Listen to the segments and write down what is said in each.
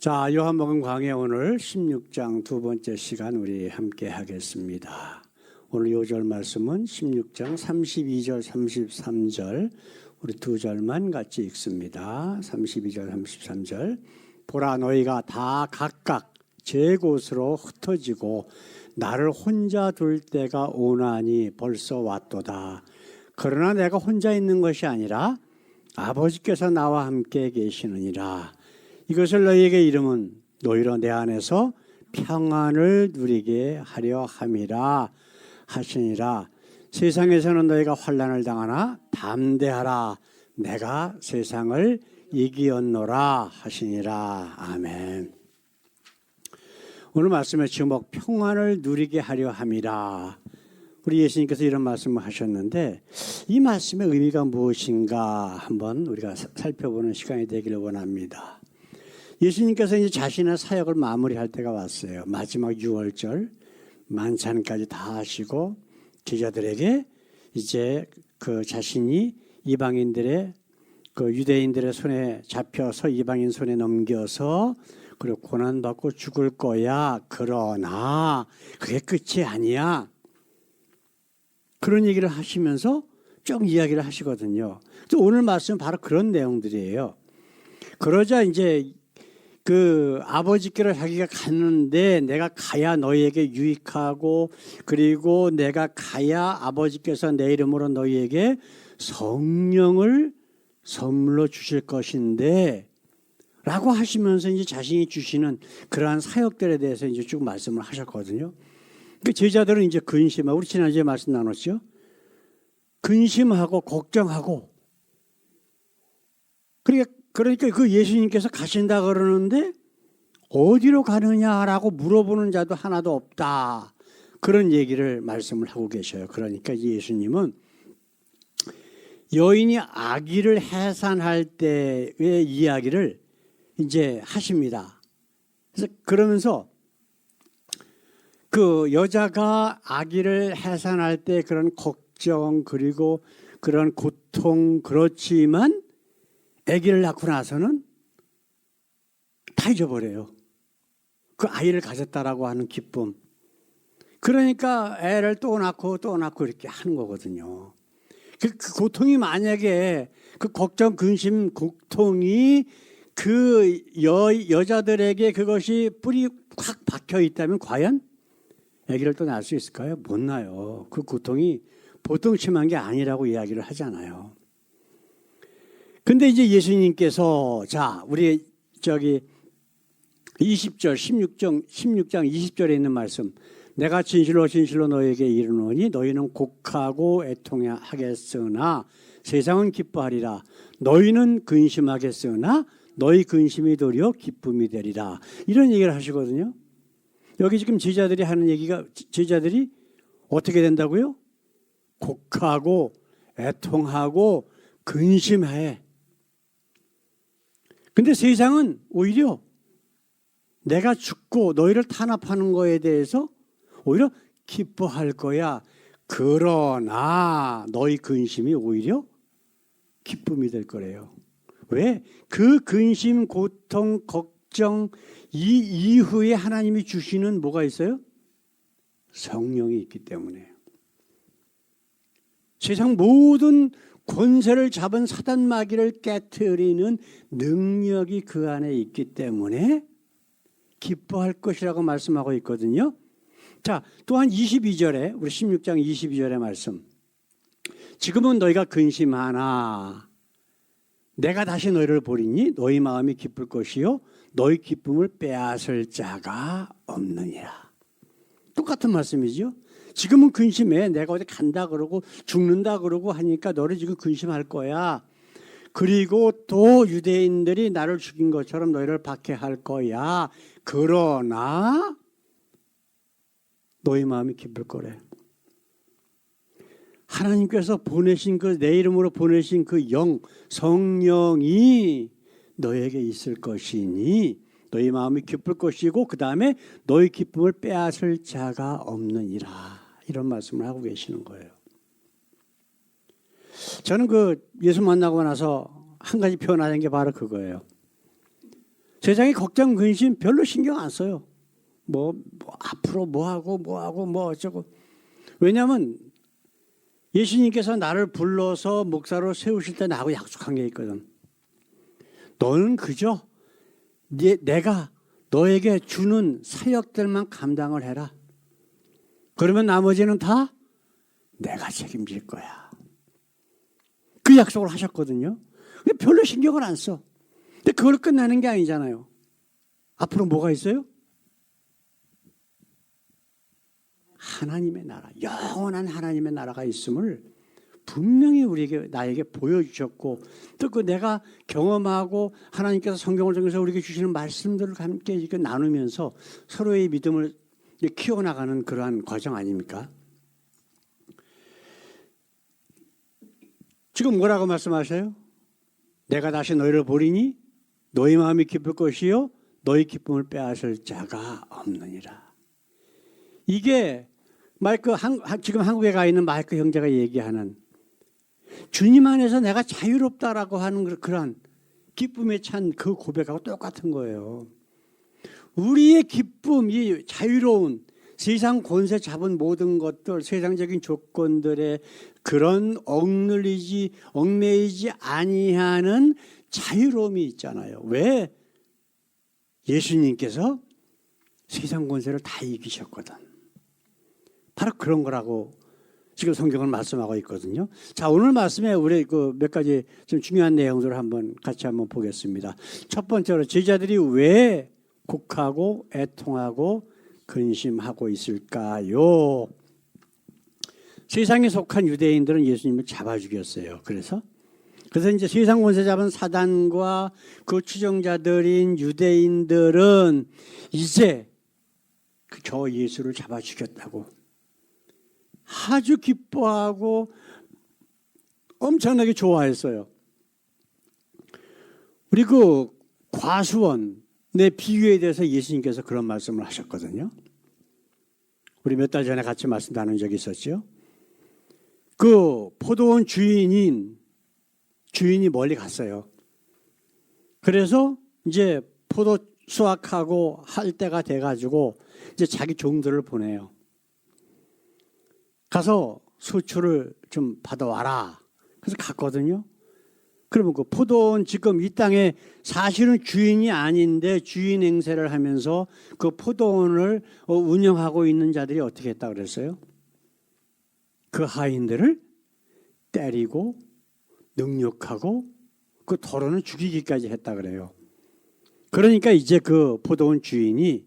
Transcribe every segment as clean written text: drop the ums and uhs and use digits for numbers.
자, 요한복음 강해 오늘 16장 두 번째 시간 우리 함께 하겠습니다. 오늘 요절 말씀은 16장 32절, 33절 우리 두 절만 같이 읽습니다. 32절, 33절. 보라, 너희가 다 각각 제 곳으로 흩어지고 나를 혼자 둘 때가 오나니 벌써 왔도다. 그러나 내가 혼자 있는 것이 아니라 아버지께서 나와 함께 계시느니라. 이것을 너희에게 이름은 너희로 내 안에서 평안을 누리게 하려 함이라 하시니라. 세상에서는 너희가 환난을 당하나 담대하라. 내가 세상을 이기었노라 하시니라. 아멘. 오늘 말씀의 제목 평안을 누리게 하려 함이라. 우리 예수님께서 이런 말씀을 하셨는데 이 말씀의 의미가 무엇인가 한번 우리가 살펴보는 시간이 되기를 원합니다. 예수님께서 이제 자신의 사역을 마무리할 때가 왔어요. 마지막 6월절 만찬까지 다 하시고 제자들에게 이제 그 자신이 이방인들의 그 유대인들의 손에 잡혀서 이방인 손에 넘겨서 그리고 고난받고 죽을 거야. 그러나 그게 끝이 아니야. 그런 얘기를 하시면서 좀 이야기를 하시거든요. 오늘 말씀은 바로 그런 내용들이에요. 그러자 이제 그 아버지께로 자기가 갔는데 내가 가야 너희에게 유익하고 그리고 내가 가야 아버지께서 내 이름으로 너희에게 성령을 선물로 주실 것인데 라고 하시면서 이제 자신이 주시는 그러한 사역들에 대해서 이제 쭉 말씀을 하셨거든요. 그 제자들은 이제 근심하고 우리 지난주에 말씀 나눴죠. 근심하고 걱정하고 그러니까 그 예수님께서 가신다 그러는데 어디로 가느냐라고 물어보는 자도 하나도 없다. 그런 얘기를 말씀을 하고 계셔요. 그러니까 예수님은 여인이 아기를 해산할 때의 이야기를 이제 하십니다. 그래서 그러면서 그 여자가 아기를 해산할 때 그런 걱정 그리고 그런 고통 그렇지만 아기를 낳고 나서는 다 잊어버려요. 그 아이를 가졌다라고 하는 기쁨. 그러니까 애를 또 낳고 이렇게 하는 거거든요. 그 고통이 만약에 그 걱정, 근심, 고통이 그 여자들에게 그것이 뿌리 확 박혀 있다면 과연 아기를 또 낳을 수 있을까요? 못 낳아요. 그 고통이 보통 심한 게 아니라고 이야기를 하잖아요. 근데 이제 예수님께서 자, 우리 20절 16장 20절에 있는 말씀 내가 진실로 진실로 너희에게 이르노니 너희는 곡하고 애통하겠으나 세상은 기뻐하리라. 너희는 근심하겠으나 너희 근심이 도리어 기쁨이 되리라. 이런 얘기를 하시거든요. 여기 지금 제자들이 하는 얘기가 제자들이 어떻게 된다고요? 곡하고 애통하고 근심해. 근데 세상은 오히려 내가 죽고 너희를 탄압하는 거에 대해서 오히려 기뻐할 거야. 그러나 너희 근심이 오히려 기쁨이 될 거래요. 왜? 그 근심, 고통, 걱정 이 이후에 하나님이 주시는 뭐가 있어요? 성령이 있기 때문에. 세상 모든 권세를 잡은 사단 마귀를 깨트리는 능력이 그 안에 있기 때문에 기뻐할 것이라고 말씀하고 있거든요. 자, 또한 22절에 우리 16장 22절의 말씀. 지금은 너희가 근심하나 내가 다시 너희를 보리니 너희 마음이 기쁠 것이요 너희 기쁨을 빼앗을 자가 없느니라. 똑같은 말씀이죠. 지금은 근심해. 내가 어디 간다 그러고 죽는다 그러고 하니까 너를 지금 근심할 거야. 그리고 또 유대인들이 나를 죽인 것처럼 너희를 박해할 거야. 그러나 너희 마음이 기쁠 거래. 하나님께서 보내신 그 내 이름으로 보내신 그 영 성령이 너에게 있을 것이니 너희 마음이 기쁠 것이고 그 다음에 너희 기쁨을 빼앗을 자가 없느니라. 이런 말씀을 하고 계시는 거예요. 저는 그 예수 만나고 나서 한 가지 표현하는 게 바로 그거예요. 세상에 걱정, 근심 별로 신경 안 써요. 앞으로 뭐 하고 뭐 어쩌고. 왜냐하면 예수님께서 나를 불러서 목사로 세우실 때 나하고 약속한 게 있거든. 너는 그저 내가 너에게 주는 사역들만 감당을 해라. 그러면 나머지는 다 내가 책임질 거야. 그 약속을 하셨거든요. 근데 별로 신경을 안 써. 근데 그걸 끝나는 게 아니잖아요. 앞으로 뭐가 있어요? 하나님의 나라, 영원한 하나님의 나라가 있음을 분명히 나에게 보여주셨고, 또 그 내가 경험하고 하나님께서 성경을 통해서 우리에게 주시는 말씀들을 함께 이렇게 나누면서 서로의 믿음을 키워나가는 그러한 과정 아닙니까? 지금 뭐라고 말씀하세요? 내가 다시 너희를 보리니 너희 마음이 기쁠 것이요 너희 기쁨을 빼앗을 자가 없느니라. 이게 지금 한국에 가 있는 마이크 형제가 얘기하는 주님 안에서 내가 자유롭다라고 하는 그런 기쁨에 찬 그 고백하고 똑같은 거예요. 우리의 기쁨, 이 자유로운 세상 권세 잡은 모든 것들, 세상적인 조건들에 그런 얽매이지 아니하는 자유로움이 있잖아요. 왜? 예수님께서 세상 권세를 다 이기셨거든. 바로 그런 거라고 지금 성경은 말씀하고 있거든요. 자, 오늘 말씀에 우리 몇 가지 좀 중요한 내용들을 같이 한번 보겠습니다. 첫 번째로 제자들이 왜 곡하고 애통하고 근심하고 있을까요? 세상에 속한 유대인들은 예수님을 잡아 죽였어요. 그래서 이제 세상 권세 잡은 사단과 그 추종자들인 유대인들은 이제 저 예수를 잡아 죽였다고 아주 기뻐하고 엄청나게 좋아했어요. 우리 과수원의 비유에 대해서 예수님께서 그런 말씀을 하셨거든요. 우리 몇 달 전에 같이 말씀 나눈 적이 있었죠. 그 포도원 주인이 멀리 갔어요. 그래서 이제 포도 수확하고 할 때가 돼가지고 이제 자기 종들을 보내요. 가서 수출을 좀 받아와라. 그래서 갔거든요. 그러면 그 포도원 지금 이 땅에 사실은 주인이 아닌데 주인 행세를 하면서 그 포도원을 운영하고 있는 자들이 어떻게 했다 그랬어요? 그 하인들을 때리고 능욕하고 그 더러는 죽이기까지 했다 그래요. 그러니까 이제 그 포도원 주인이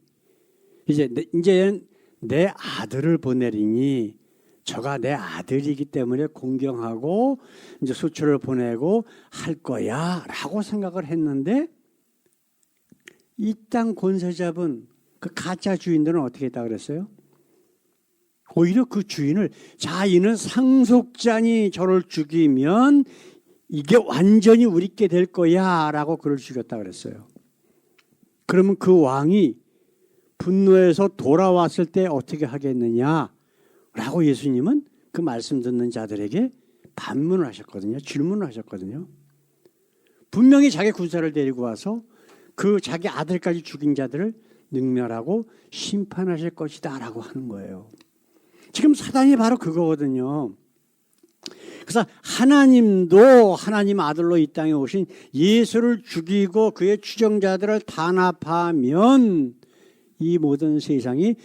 이제 내 아들을 보내리니 저가 내 아들이기 때문에 공경하고 이제 수출을 보내고 할 거야라고 생각을 했는데 이 땅 권세 잡은 그 가짜 주인들은 어떻게 했다 그랬어요? 오히려 그 주인을 이는 상속자니 저를 죽이면 이게 완전히 우리께 될 거야라고 그를 죽였다 그랬어요. 그러면 그 왕이 분노해서 돌아왔을 때 어떻게 하겠느냐? 라고 예수님은 그 말씀 듣는 자들에게 반문을 하셨거든요. 질문을 하셨거든요. 분명히 자기 군사를 데리고 와서 그 자기 아들까지 죽인 자들을 능멸하고 심판하실 것이다 라고 하는 거예요. 지금 사단이 바로 그거거든요. 그래서 하나님도 하나님 아들로 이 땅에 오신 예수를 죽이고 그의 추종자들을 단합하면 이 모든 세상이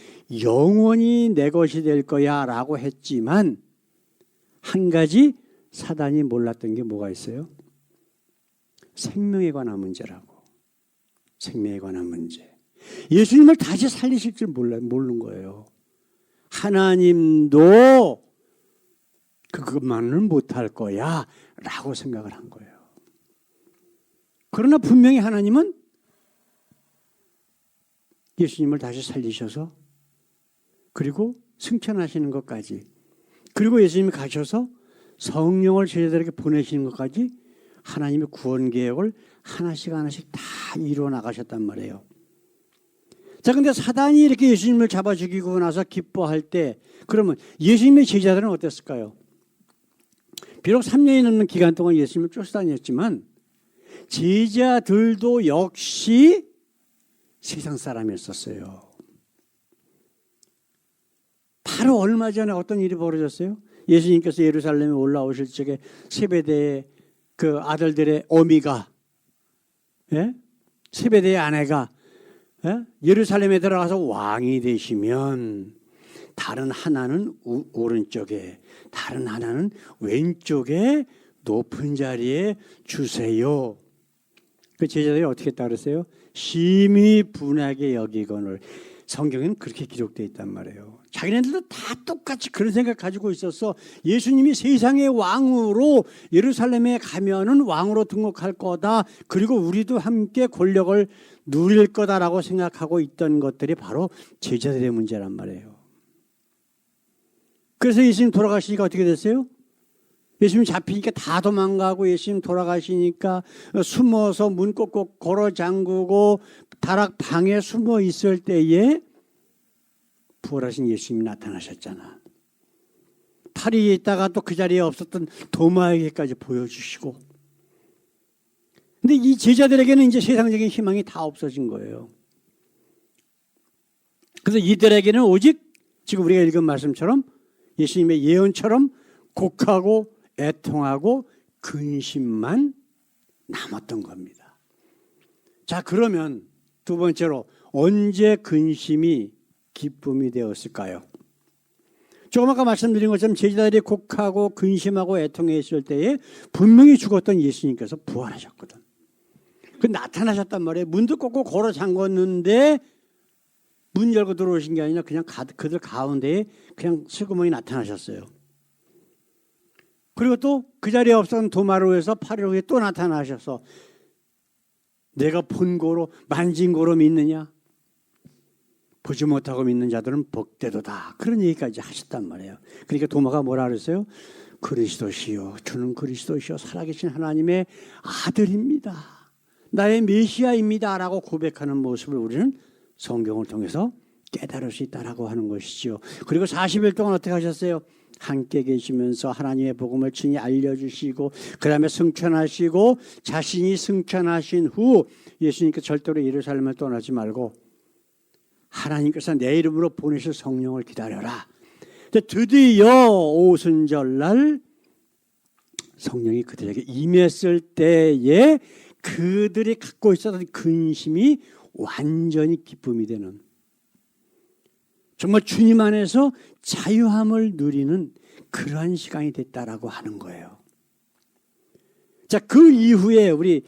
영원히 내 것이 될 거야 라고 했지만 한 가지 사단이 몰랐던 게 뭐가 있어요? 생명에 관한 문제라고. 생명에 관한 문제. 예수님을 다시 살리실 줄 모르는 거예요. 하나님도 그것만은 못할 거야 라고 생각을 한 거예요. 그러나 분명히 하나님은 예수님을 다시 살리셔서 그리고 승천하시는 것까지 그리고 예수님이 가셔서 성령을 제자들에게 보내시는 것까지 하나님의 구원 계획을 하나씩 다 이루어 나가셨단 말이에요. 자, 근데 사단이 이렇게 예수님을 잡아 죽이고 나서 기뻐할 때 그러면 예수님의 제자들은 어땠을까요? 비록 3년이 넘는 기간 동안 예수님을 쫓아다녔지만 제자들도 역시 세상 사람이었었어요. 바로 얼마 전에 어떤 일이 벌어졌어요? 예수님께서 예루살렘에 올라오실 적에 세베대의 그 아들들의 어미가, 예? 세베대의 아내가, 예? 예루살렘에 들어가서 왕이 되시면 다른 하나는 오른쪽에, 다른 하나는 왼쪽에 높은 자리에 주세요. 그 제자들이 어떻게 했다 그랬어요? 심히 분하게 여기거늘. 성경에는 그렇게 기록되어 있단 말이에요. 자기네들도 다 똑같이 그런 생각 가지고 있었어. 예수님이 세상의 왕으로 예루살렘에 가면은 왕으로 등극할 거다. 그리고 우리도 함께 권력을 누릴 거다라고 생각하고 있던 것들이 바로 제자들의 문제란 말이에요. 그래서 예수님 돌아가시니까 어떻게 됐어요? 예수님 잡히니까 다 도망가고 예수님 돌아가시니까 숨어서 문 꼭꼭 걸어 잠그고 다락방에 숨어 있을 때에 부활하신 예수님이 나타나셨잖아. 파리에 있다가 또 그 자리에 없었던 도마에게까지 보여주시고. 근데 이 제자들에게는 이제 세상적인 희망이 다 없어진 거예요. 그래서 이들에게는 오직 지금 우리가 읽은 말씀처럼 예수님의 예언처럼 곡하고 애통하고 근심만 남았던 겁니다. 자, 그러면 두 번째로 언제 근심이 기쁨이 되었을까요? 조금 아까 말씀드린 것처럼 제자들이 곡하고 근심하고 애통했을 때에 분명히 죽었던 예수님께서 부활하셨거든. 그 나타나셨단 말이에요. 문도 꼭꼭 걸어 잠궜는데 문 열고 들어오신 게 아니라 그냥 그들 가운데에 그냥 슬그머니 나타나셨어요. 그리고 또 그 자리에 없었던 도마로에서 8일 후에 또 나타나셔서 내가 본 고로 만진 고로 믿느냐? 보지 못하고 믿는 자들은 복되도다. 그런 얘기까지 하셨단 말이에요. 그러니까 도마가 뭐라 그랬어요? 그리스도시요, 주는 그리스도시요, 살아계신 하나님의 아들입니다. 나의 메시아입니다. 라고 고백하는 모습을 우리는 성경을 통해서 깨달을 수 있다라고 하는 것이죠. 그리고 40일 동안 어떻게 하셨어요? 함께 계시면서 하나님의 복음을 친히 알려주시고 그 다음에 승천하시고 자신이 승천하신 후 예수님께서 절대로 예루살렘을 떠나지 말고 하나님께서 내 이름으로 보내실 성령을 기다려라. 드디어 오순절날 성령이 그들에게 임했을 때에 그들이 갖고 있었던 근심이 완전히 기쁨이 되는, 정말 주님 안에서 자유함을 누리는 그러한 시간이 됐다라고 하는 거예요. 자, 그 이후에 우리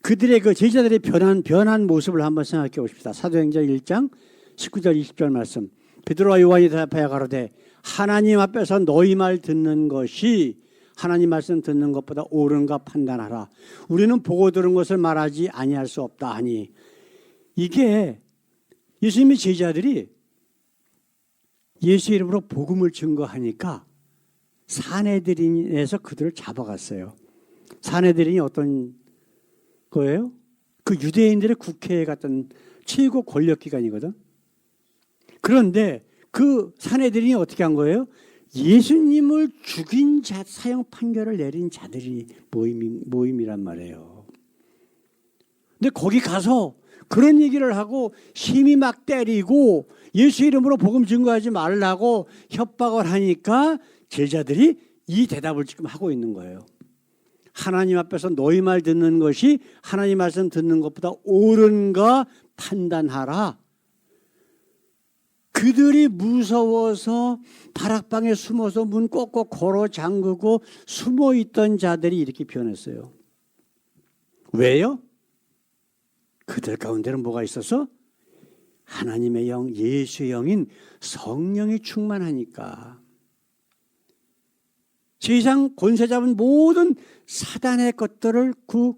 그들의 그 제자들의 변한 모습을 한번 생각해 보십시다. 사도행전 1장 19절 20절 말씀. 베드로와 요한이 대답하여 가로되 하나님 앞에서 너희 말 듣는 것이 하나님 말씀 듣는 것보다 옳은가 판단하라. 우리는 보고 들은 것을 말하지 아니할 수 없다 하니, 이게 예수님의 제자들이 예수 이름으로 복음을 증거하니까 산헤드린에서 그들을 잡아갔어요. 산헤드린이 어떤 거예요? 그 유대인들의 국회에 갔던 최고 권력기관이거든. 그런데 그 산헤드린이 어떻게 한 거예요? 예수님을 죽인 자 사형 판결을 내린 자들이 모임이란 말이에요. 근데 거기 가서 그런 얘기를 하고 심히 막 때리고 예수 이름으로 복음 증거하지 말라고 협박을 하니까 제자들이 이 대답을 지금 하고 있는 거예요. 하나님 앞에서 너희 말 듣는 것이 하나님 말씀 듣는 것보다 옳은가 판단하라. 그들이 무서워서 다락방에 숨어서 문 꼭꼭 걸어 잠그고 숨어 있던 자들이 이렇게 변했어요. 왜요? 그들 가운데는 뭐가 있어서? 하나님의 영, 예수의 영인 성령이 충만하니까. 세상 권세 잡은 모든 사단의 것들을 그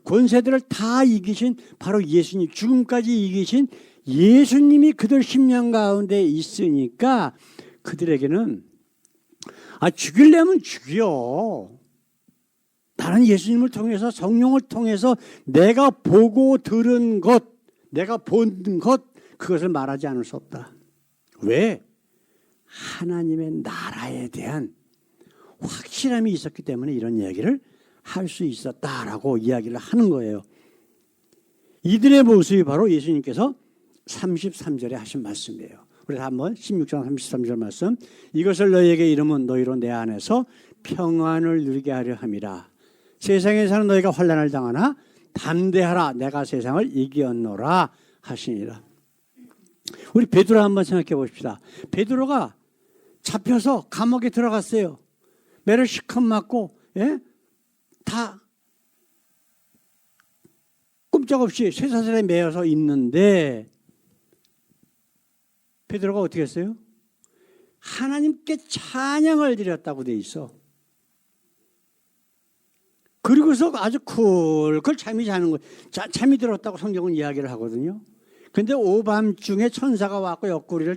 권세들을 다 이기신 바로 예수님, 죽음까지 이기신 예수님이 그들 심령 가운데 있으니까 그들에게는 죽이려면 죽여. 나는 예수님을 통해서 성령을 통해서 내가 보고 들은 것, 내가 본 것, 그것을 말하지 않을 수 없다. 왜? 하나님의 나라에 대한 확실함이 있었기 때문에 이런 이야기를 할 수 있었다라고 이야기를 하는 거예요. 이들의 모습이 바로 예수님께서 33절에 하신 말씀이에요. 우리 한번 16장 33절 말씀. 이것을 너희에게 이름은 너희로 내 안에서 평안을 누리게 하려 함이라. 세상에 사는 너희가 환난을 당하나 담대하라. 내가 세상을 이기었노라 하시니라. 우리 베드로 한번 생각해 봅시다. 베드로가 잡혀서 감옥에 들어갔어요. 매를 실컷 맞고, 다 꼼짝없이 쇠사슬에 매여서 있는데 베드로가 어떻게 했어요? 하나님께 찬양을 드렸다고 돼 있어. 그리고서 아주 쿨쿨 잠이 자는 거예요. 잠이 들었다고 성경은 이야기를 하거든요. 근데 오밤중에 천사가 와서 옆구리를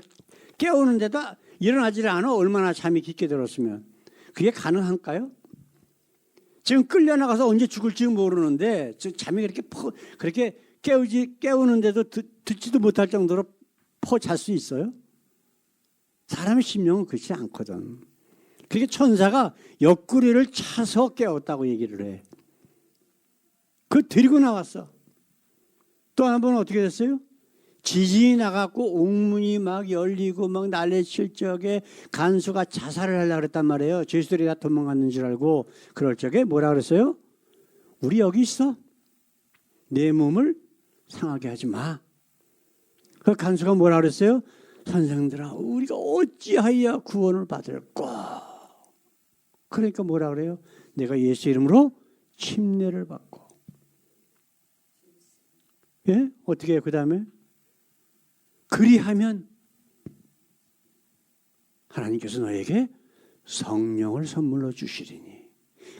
깨우는데도 일어나질 않아. 얼마나 잠이 깊게 들었으면. 그게 가능할까요? 지금 끌려나가서 언제 죽을지 모르는데 잠이 그렇게 깨우는데도 듣지도 못할 정도로 잘 수 있어요? 사람의 심령은 그렇지 않거든. 그게 천사가 옆구리를 차서 깨웠다고 얘기를 해. 그 데리고 나왔어. 또 한 번은 어떻게 됐어요? 지진이 나갖고 옥문이 막 열리고 막 난리칠 적에 간수가 자살을 하려고 그랬단 말이에요. 죄수들이 다 도망갔는 줄 알고. 그럴 적에 뭐라 그랬어요? 우리 여기 있어. 내 몸을 상하게 하지 마. 그 간수가 뭐라 그랬어요? 선생들아, 우리가 어찌하여 구원을 받을까? 그러니까 뭐라 그래요? 내가 예수 이름으로 침례를 받고. 예? 어떻게 해요? 그 다음에? 그리하면 하나님께서 너에게 성령을 선물로 주시리니.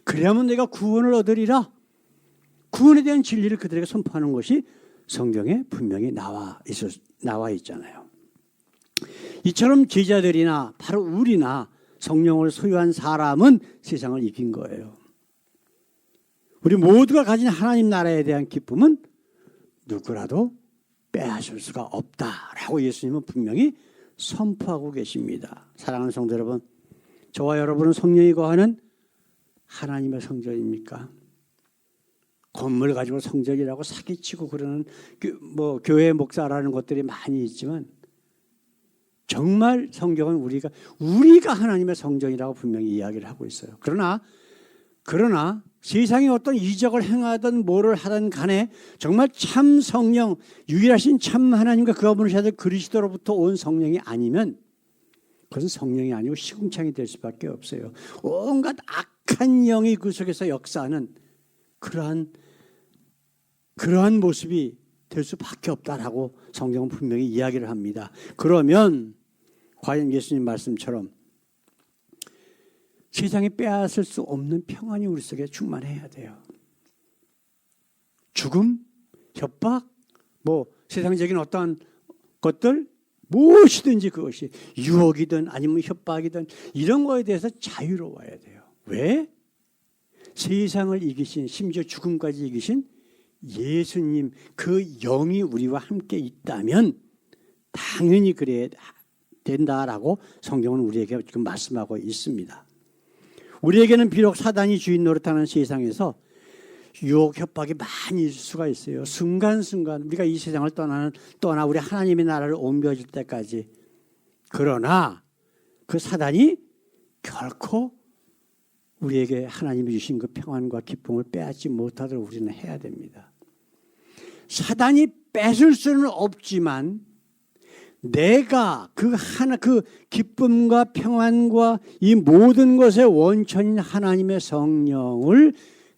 그래야만 내가 구원을 얻으리라. 구원에 대한 진리를 그들에게 선포하는 것이 성경에 분명히 나와 있잖아요. 이처럼 제자들이나 바로 우리나 성령을 소유한 사람은 세상을 이긴 거예요. 우리 모두가 가진 하나님 나라에 대한 기쁨은 누구라도 빼앗을 수가 없다라고 예수님은 분명히 선포하고 계십니다. 사랑하는 성도 여러분, 저와 여러분은 성령이 거하는 하나님의 성전입니까? 건물 가지고 성전이라고 사기치고 그러는 교회 목사라는 것들이 많이 있지만 정말 성경은 우리가 하나님의 성전이라고 분명히 이야기를 하고 있어요. 그러나 세상에 어떤 이적을 행하든 뭐를 하든 간에 정말 참 성령, 유일하신 참 하나님과 그가 보내신 그리스도로부터 온 성령이 아니면 그것은 성령이 아니고 시궁창이 될 수밖에 없어요. 온갖 악한 영이 그 속에서 역사하는 그러한 모습이 될 수밖에 없다라고 성경은 분명히 이야기를 합니다. 그러면 과연 예수님 말씀처럼 세상에 빼앗을 수 없는 평안이 우리 속에 충만해야 돼요. 죽음, 협박, 세상적인 어떠한 것들 무엇이든지 그것이 유혹이든 아니면 협박이든 이런 거에 대해서 자유로워야 돼요. 왜? 세상을 이기신, 심지어 죽음까지 이기신 예수님 그 영이 우리와 함께 있다면 당연히 그래야 된다라고 성경은 우리에게 지금 말씀하고 있습니다. 우리에게는 비록 사단이 주인 노릇하는 세상에서 유혹, 협박이 많이 있을 수가 있어요. 순간순간 우리가 이 세상을 떠나 우리 하나님의 나라를 옮겨질 때까지. 그러나 그 사단이 결코 우리에게 하나님이 주신 그 평안과 기쁨을 빼앗지 못하도록 우리는 해야 됩니다. 사단이 뺏을 수는 없지만 내가 그 기쁨과 평안과 이 모든 것의 원천인 하나님의 성령을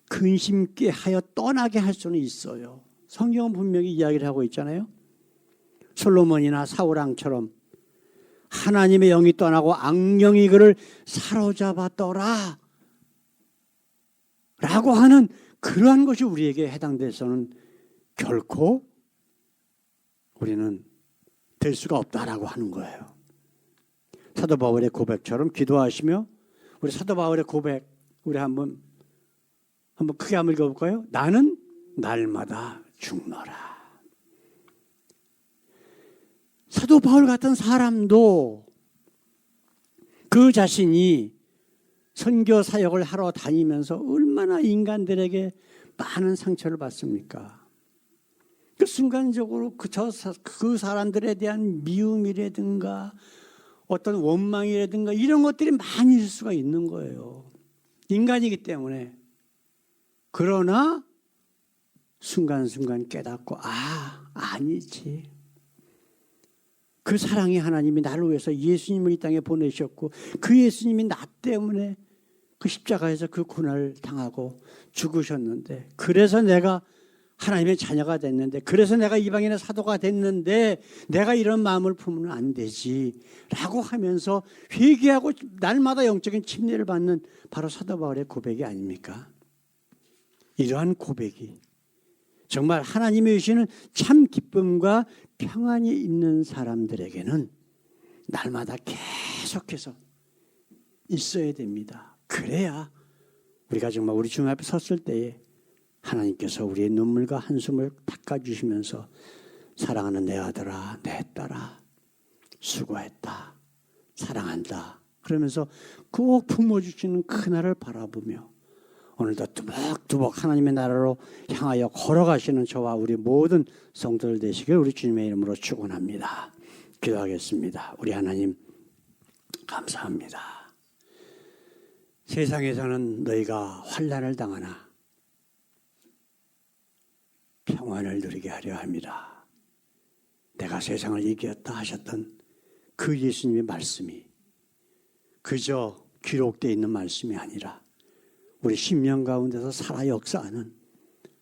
근심케 하여 떠나게 할 수는 있어요. 성경은 분명히 이야기를 하고 있잖아요. 솔로몬이나 사울왕처럼 하나님의 영이 떠나고 악령이 그를 사로잡았더라 라고 하는 그러한 것이 우리에게 해당돼서는 결코 우리는 될 수가 없다라고 하는 거예요. 사도 바울의 고백처럼 기도하시며 우리 사도 바울의 고백 우리 한번 크게 한번 읽어볼까요? 나는 날마다 죽노라. 사도 바울 같은 사람도 그 자신이 선교 사역을 하러 다니면서 얼마나 인간들에게 많은 상처를 받습니까? 그 순간적으로 그 사람들에 대한 미움이라든가 어떤 원망이라든가 이런 것들이 많이 있을 수가 있는 거예요. 인간이기 때문에. 그러나 순간순간 깨닫고 아니지. 그 사랑의 하나님이 나를 위해서 예수님을 이 땅에 보내셨고 그 예수님이 나 때문에 그 십자가에서 그 고난을 당하고 죽으셨는데 그래서 내가 하나님의 자녀가 됐는데 그래서 내가 이방인의 사도가 됐는데 내가 이런 마음을 품으면 안 되지 라고 하면서 회개하고 날마다 영적인 침례를 받는 바로 사도 바울의 고백이 아닙니까? 이러한 고백이 정말 하나님이 주시는 참 기쁨과 평안이 있는 사람들에게는 날마다 계속해서 있어야 됩니다. 그래야 우리가 정말 우리 주님 앞에 섰을 때에 하나님께서 우리의 눈물과 한숨을 닦아주시면서 사랑하는 내 아들아, 내 딸아, 수고했다, 사랑한다 그러면서 꼭 품어주시는 그날을 바라보며 오늘도 두벅두벅 하나님의 나라로 향하여 걸어가시는 저와 우리 모든 성도들 되시길 우리 주님의 이름으로 축원합니다. 기도하겠습니다. 우리 하나님 감사합니다. 세상에서는 너희가 환난을 당하나 평안을 누리게 하려 합니다. 내가 세상을 이겼다 하셨던 그 예수님의 말씀이 그저 기록되어 있는 말씀이 아니라 우리 심령 가운데서 살아 역사하는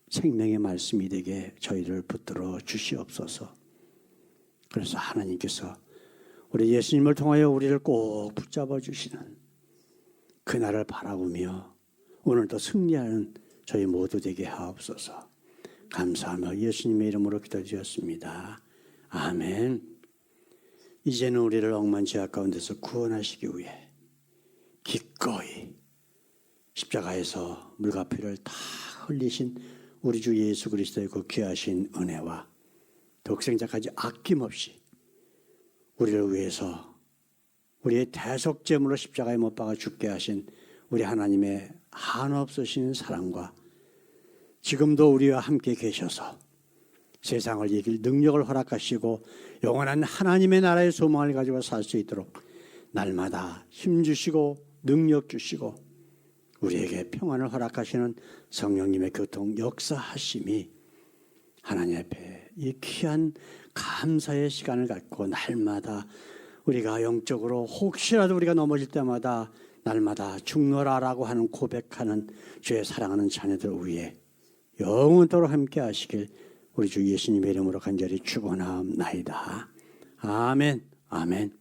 생명의 말씀이 되게 저희를 붙들어 주시옵소서. 그래서 하나님께서 우리 예수님을 통하여 우리를 꼭 붙잡아 주시는 그날을 바라보며 오늘도 승리하는 저희 모두 되게 하옵소서. 감사하며 예수님의 이름으로 기도드렸습니다. 아멘. 이제는 우리를 억만 죄악 가운데서 구원하시기 위해 기꺼이 십자가에서 물과 피를 다 흘리신 우리 주 예수 그리스도의 그 귀하신 은혜와 독생자까지 아낌없이 우리를 위해서 우리의 대속제물로 십자가에 못 박아 죽게 하신 우리 하나님의 한없으신 사랑과 지금도 우리와 함께 계셔서 세상을 이길 능력을 허락하시고 영원한 하나님의 나라의 소망을 가지고 살 수 있도록 날마다 힘주시고 능력 주시고 우리에게 평안을 허락하시는 성령님의 교통 역사하심이 하나님 앞에 이 귀한 감사의 시간을 갖고 날마다 우리가 영적으로 혹시라도 우리가 넘어질 때마다 날마다 죽노라라고 하는 고백하는 주의 사랑하는 자녀들 위에 영원토록 함께 하시길 우리 주 예수님의 이름으로 간절히 축원하옵나이다. 아멘. 아멘.